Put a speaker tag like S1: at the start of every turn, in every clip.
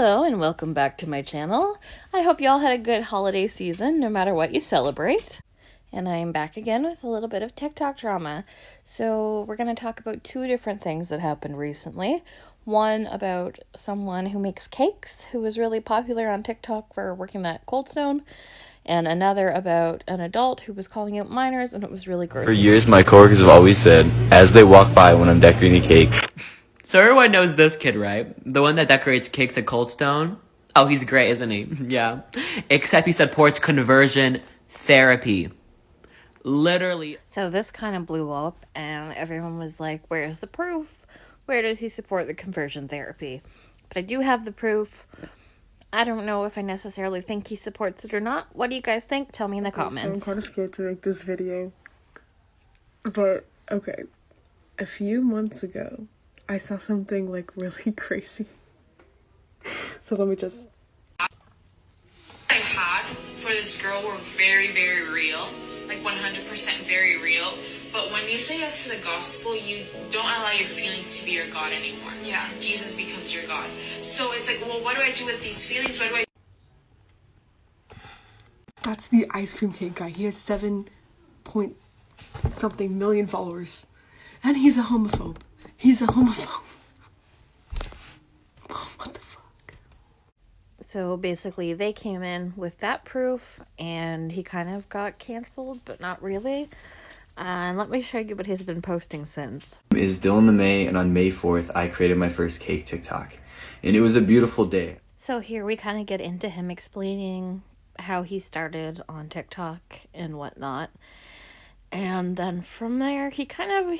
S1: Hello and welcome back to my channel. I hope y'all had a good holiday season no matter what you celebrate. And I am back again with a little bit of TikTok drama. So we're going to talk about two different things that happened recently. One about someone who makes cakes who was really popular on TikTok for working at Cold Stone. And another about an adult who was calling out minors, and it was really gross.
S2: For years my coworkers have always said, as they walk by when I'm decorating a cake,
S3: so everyone knows this kid, right? The one that decorates cakes at Cold Stone? Oh, he's great, isn't he? Yeah. Except he supports conversion therapy. Literally.
S1: So this kind of blew up, and everyone was like, where's the proof? Where does he support the conversion therapy? But I do have the proof. I don't know if I necessarily think he supports it or not. What do you guys think? Tell me in the comments.
S4: So I'm kind of scared to make this video. But, okay. A few months ago, I saw something, like, really crazy. So let me just...
S5: I had for this girl were very, very real. Like 100% very real. But when you say yes to the gospel, you don't allow your feelings to be your God anymore. Yeah. Jesus becomes your God. So it's like, well, what do I do with these feelings? What do I...
S4: That's the ice cream cake guy. He has 7-point-something million followers. And he's a homophobe. He's a homophobe. What the fuck?
S1: So basically they came in with that proof and he kind of got canceled, but not really. And let me show you what he's been posting since.
S2: is Dylan the May, and on May 4th I created my first cake TikTok. And it was a beautiful day.
S1: So here we kind of get into him explaining how he started on TikTok and whatnot. And then from there, he kind of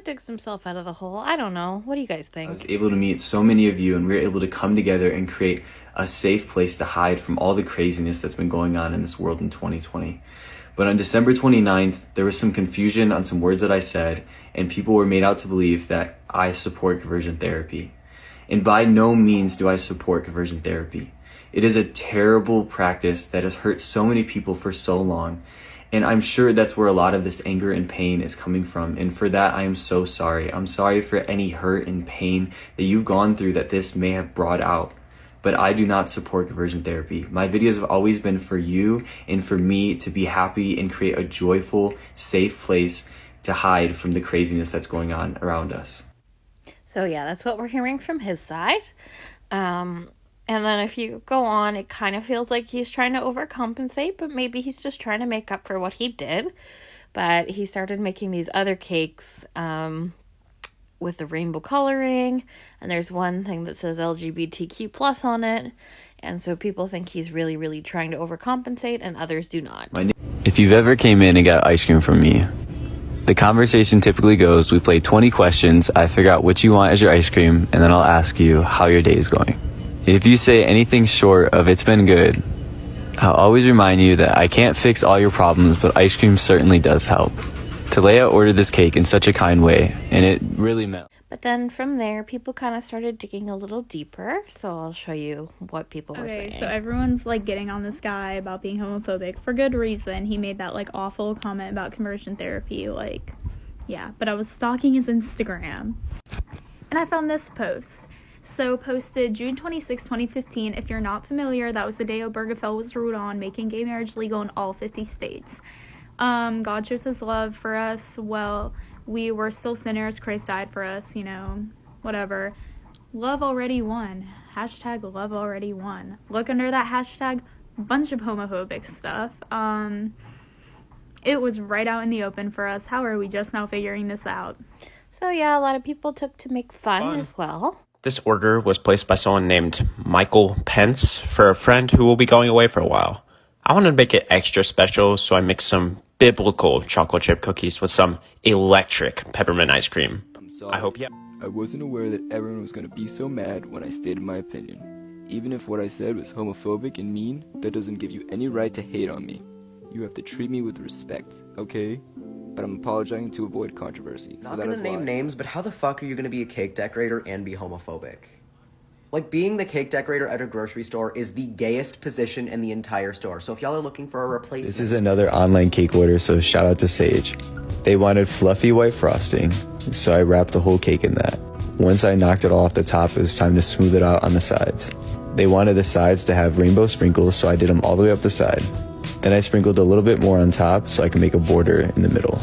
S1: digs himself out of the hole. I don't know. What do you guys think?
S2: I was able to meet so many of you, and we were able to come together and create a safe place to hide from all the craziness that's been going on in this world in 2020. But on December 29th, there was some confusion on some words that I said, and people were made out to believe that I support conversion therapy. And by no means do I support conversion therapy. It is a terrible practice that has hurt so many people for so long. And I'm sure that's where a lot of this anger and pain is coming from. And for that, I am so sorry. I'm sorry for any hurt and pain that you've gone through that this may have brought out. But I do not support conversion therapy. My videos have always been for you and for me to be happy and create a joyful, safe place to hide from the craziness that's going on around us.
S1: So yeah, that's what we're hearing from his side. And then if you go on, it kind of feels like he's trying to overcompensate, but maybe he's just trying to make up for what he did. But he started making these other cakes with the rainbow coloring, and there's one thing that says LGBTQ plus on it. And so people think he's really, really trying to overcompensate, and others do not.
S2: If you've ever came in and got ice cream from me, the conversation typically goes, we play 20 questions, I figure out what you want as your ice cream, and then I'll ask you how your day is going. If you say anything short of it's been good, I'll always remind you that I can't fix all your problems, but ice cream certainly does help. Talea ordered this cake in such a kind way, and it really meant.
S1: But then from there, people kind of started digging a little deeper, so I'll show you what people were saying.
S6: Okay, so everyone's, like, getting on this guy about being homophobic for good reason. He made that, like, awful comment about conversion therapy, like, yeah. But I was stalking his Instagram, and I found this post. So, posted June 26, 2015. If you're not familiar, that was the day Obergefell was ruled on, making gay marriage legal in all 50 states. God shows his love for us. Well, we were still sinners. Christ died for us, you know, whatever. Love already won. Hashtag love already won. Look under that hashtag, bunch of homophobic stuff. It was right out in the open for us. How are we just now figuring this out?
S1: So yeah, a lot of people took to make fun as well.
S7: This order was placed by someone named Michael Pence for a friend who will be going away for a while. I wanted to make it extra special, so I mixed some biblical chocolate chip cookies with some electric peppermint ice cream.
S8: I'm sorry.
S7: I hope
S8: I wasn't aware that everyone was going to be so mad when I stated my opinion. Even if what I said was homophobic and mean, that doesn't give you any right to hate on me. You have to treat me with respect, okay? But I'm apologizing to avoid controversy.
S9: Not gonna name names, but how the fuck are you gonna be a cake decorator and be homophobic? Like, being the cake decorator at a grocery store is the gayest position in the entire store. So if y'all are looking for a replacement...
S2: This is another online cake order, so shout out to Sage. They wanted fluffy white frosting, so I wrapped the whole cake in that. Once I knocked it all off the top, it was time to smooth it out on the sides. They wanted the sides to have rainbow sprinkles, so I did them all the way up the side. Then I sprinkled a little bit more on top so I could make a border in the middle.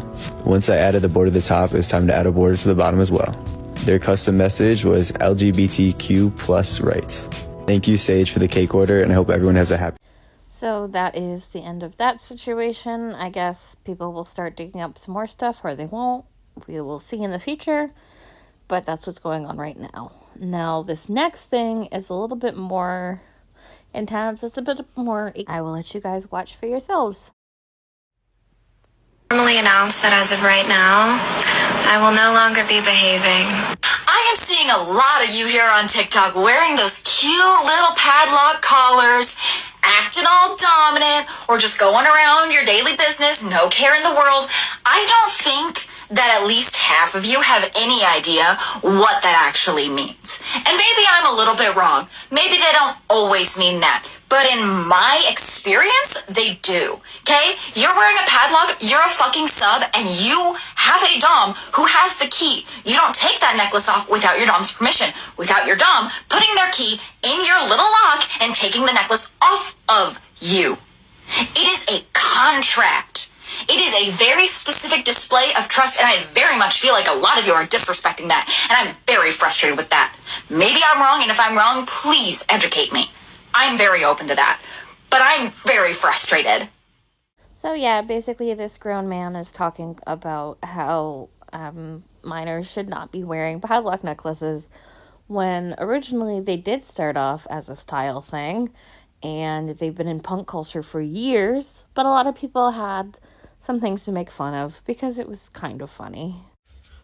S2: Once I added the border to the top, it was time to add a border to the bottom as well. Their custom message was LGBTQ plus rights. Thank you, Sage, for the cake order, and I hope everyone has a happy...
S1: So that is the end of that situation. I guess people will start digging up some more stuff, or they won't. We will see in the future, but that's what's going on right now. Now, this next thing is a little bit more intense. It's a bit more... I will let you guys watch for yourselves.
S10: Formally announce that as of right now, I will no longer be behaving.
S11: I am seeing a lot of you here on TikTok wearing those cute little padlock collars, acting all dominant, or just going around your daily business, no care in the world. I don't think that at least half of you have any idea what that actually means. And maybe I'm a little bit wrong. Maybe they don't always mean that. But in my experience, they do. Okay? You're wearing a padlock, you're a fucking sub, and you have a dom who has the key. You don't take that necklace off without your dom's permission, without your dom putting their key in your little lock and taking the necklace off of you. It is a contract. It is a very specific display of trust, and I very much feel like a lot of you are disrespecting that, and I'm very frustrated with that. Maybe I'm wrong, and if I'm wrong, please educate me. I'm very open to that, but I'm very frustrated.
S1: So yeah, basically this grown man is talking about how minors should not be wearing padlock necklaces when originally they did start off as a style thing, and they've been in punk culture for years, but a lot of people had some things to make fun of because it was kind of funny.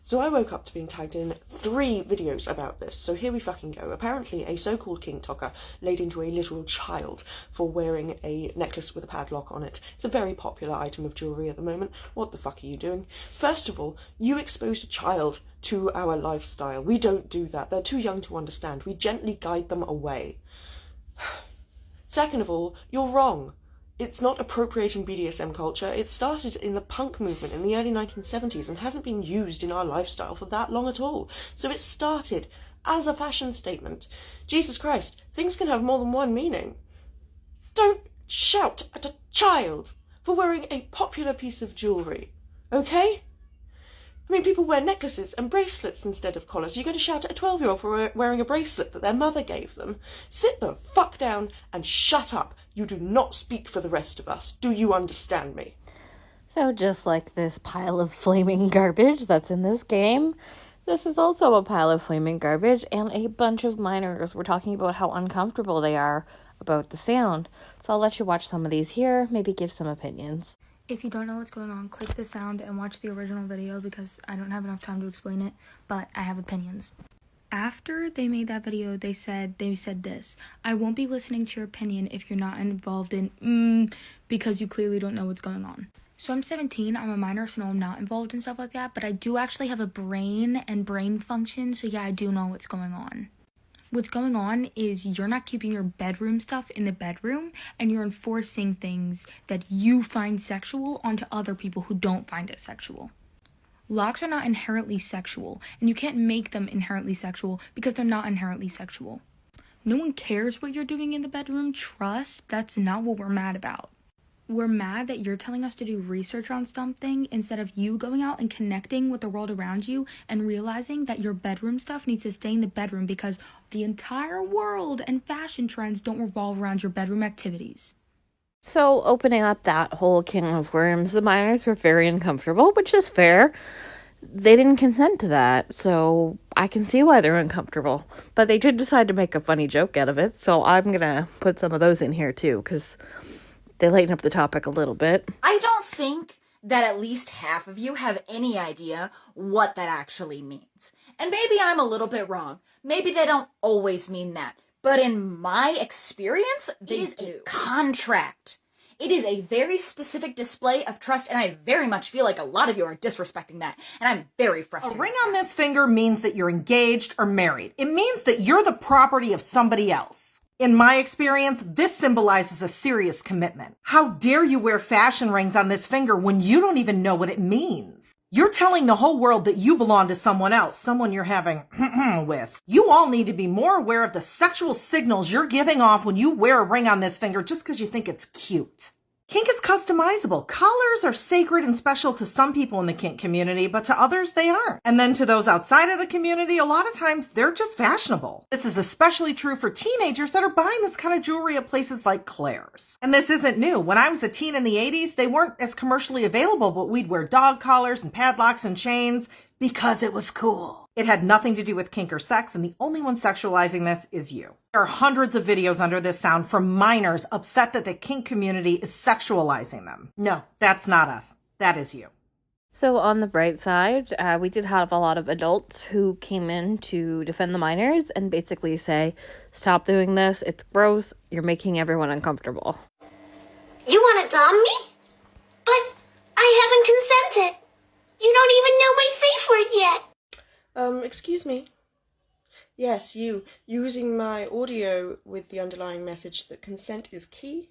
S12: So I woke up to being tagged in 3 videos about this, so here we fucking go. Apparently a so-called king tocker laid into a literal child for wearing a necklace with a padlock on it. It's a very popular item of jewellery at the moment. What the fuck are you doing? First of all, you exposed a child to our lifestyle. We don't do that. They're too young to understand. We gently guide them away. Second of all, you're wrong. It's not appropriating BDSM culture. It started in the punk movement in the early 1970s and hasn't been used in our lifestyle for that long at all. So it started as a fashion statement. Jesus Christ, things can have more than one meaning. Don't shout at a child for wearing a popular piece of jewellery, okay? I mean, people wear necklaces and bracelets instead of collars. You're going to shout at a 12-year-old for wearing a bracelet that their mother gave them. Sit the fuck down and shut up. You do not speak for the rest of us. Do you understand me?
S1: So just like this pile of flaming garbage that's in this game, this is also a pile of flaming garbage, and a bunch of minors were talking about how uncomfortable they are about the sound. So I'll let you watch some of these here, maybe give some opinions.
S13: If you don't know what's going on, click the sound and watch the original video because I don't have enough time to explain it, but I have opinions. After they made that video, they said this: I won't be listening to your opinion if you're not involved in because you clearly don't know what's going on. So I'm 17, I'm a minor, so no, I'm not involved in stuff like that, but I do actually have a brain and brain function, so yeah, I do know what's going on. What's going on is you're not keeping your bedroom stuff in the bedroom, and you're enforcing things that you find sexual onto other people who don't find it sexual. Locks are not inherently sexual, and you can't make them inherently sexual because they're not inherently sexual. No one cares what you're doing in the bedroom. Trust, that's not what we're mad about. We're mad that you're telling us to do research on something instead of you going out and connecting with the world around you and realizing that your bedroom stuff needs to stay in the bedroom because the entire world and fashion trends don't revolve around your bedroom activities.
S1: So opening up that whole can of worms, the minors were very uncomfortable, which is fair. They didn't consent to that, so I can see why they're uncomfortable. But they did decide to make a funny joke out of it, so I'm gonna put some of those in here too, because they lighten up the topic a little bit.
S11: I don't think that at least half of you have any idea what that actually means. And maybe I'm a little bit wrong. Maybe they don't always mean that. But in my experience, it is a contract. It is a very specific display of trust, and I very much feel like a lot of you are disrespecting that, and I'm very frustrated.
S14: A ring on this finger means that you're engaged or married. It means that you're the property of somebody else. In my experience, this symbolizes a serious commitment. How dare you wear fashion rings on this finger when you don't even know what it means? You're telling the whole world that you belong to someone else, someone you're having with. You all need to be more aware of the sexual signals you're giving off when you wear a ring on this finger just because you think it's cute. Kink is customizable. Collars are sacred and special to some people in the kink community, but to others they aren't. And then to those outside of the community, a lot of times they're just fashionable. This is especially true for teenagers that are buying this kind of jewelry at places like Claire's. And this isn't new. When I was a teen in the 80s, they weren't as commercially available, but we'd wear dog collars and padlocks and chains because it was cool. It had nothing to do with kink or sex, and the only one sexualizing this is you. There are hundreds of videos under this sound from minors upset that the kink community is sexualizing them. No, that's not us. That is you.
S1: So on the bright side, we did have a lot of adults who came in to defend the minors and basically say, stop doing this, it's gross, you're making everyone uncomfortable.
S15: You want to dom me? But I haven't consented. You don't even know my safe word yet.
S12: Excuse me. Yes, you, using my audio with the underlying message that consent is key.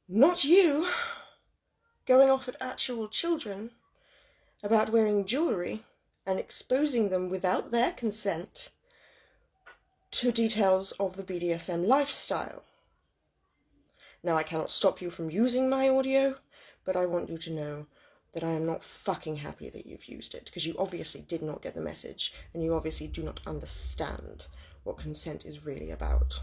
S12: Not you. Going off at actual children about wearing jewellery and exposing them without their consent to details of the BDSM lifestyle. Now, I cannot stop you from using my audio, but I want you to know that I am not fucking happy that you've used it, because you obviously did not get the message, and you obviously do not understand what consent is really about.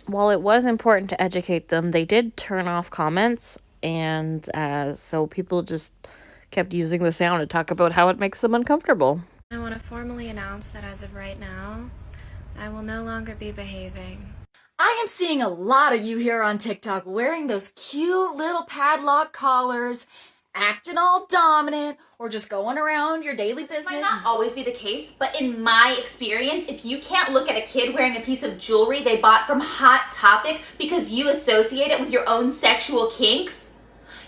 S1: While it was important to educate them, they did turn off comments, and so people just kept using the sound to talk about how it makes them uncomfortable.
S10: I want to formally announce that as of right now, I will no longer be behaving.
S11: I am seeing a lot of you here on TikTok wearing those cute little padlock collars, acting all dominant, or just going around your daily business.
S16: Might not always be the case, but in my experience, if you can't look at a kid wearing a piece of jewelry they bought from Hot Topic because you associate it with your own sexual kinks,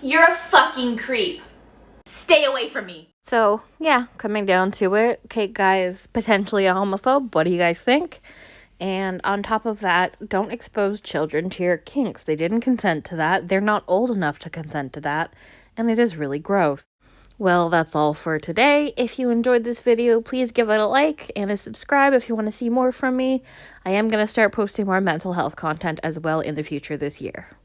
S16: you're a fucking creep. Stay away from me.
S1: So, yeah, coming down to it, Cake Guy is potentially a homophobe. What do you guys think? And on top of that, don't expose children to your kinks. They didn't consent to that. They're not old enough to consent to that. And it is really gross. Well, that's all for today. If you enjoyed this video, please give it a like and a subscribe if you want to see more from me. I am going to start posting more mental health content as well in the future this year.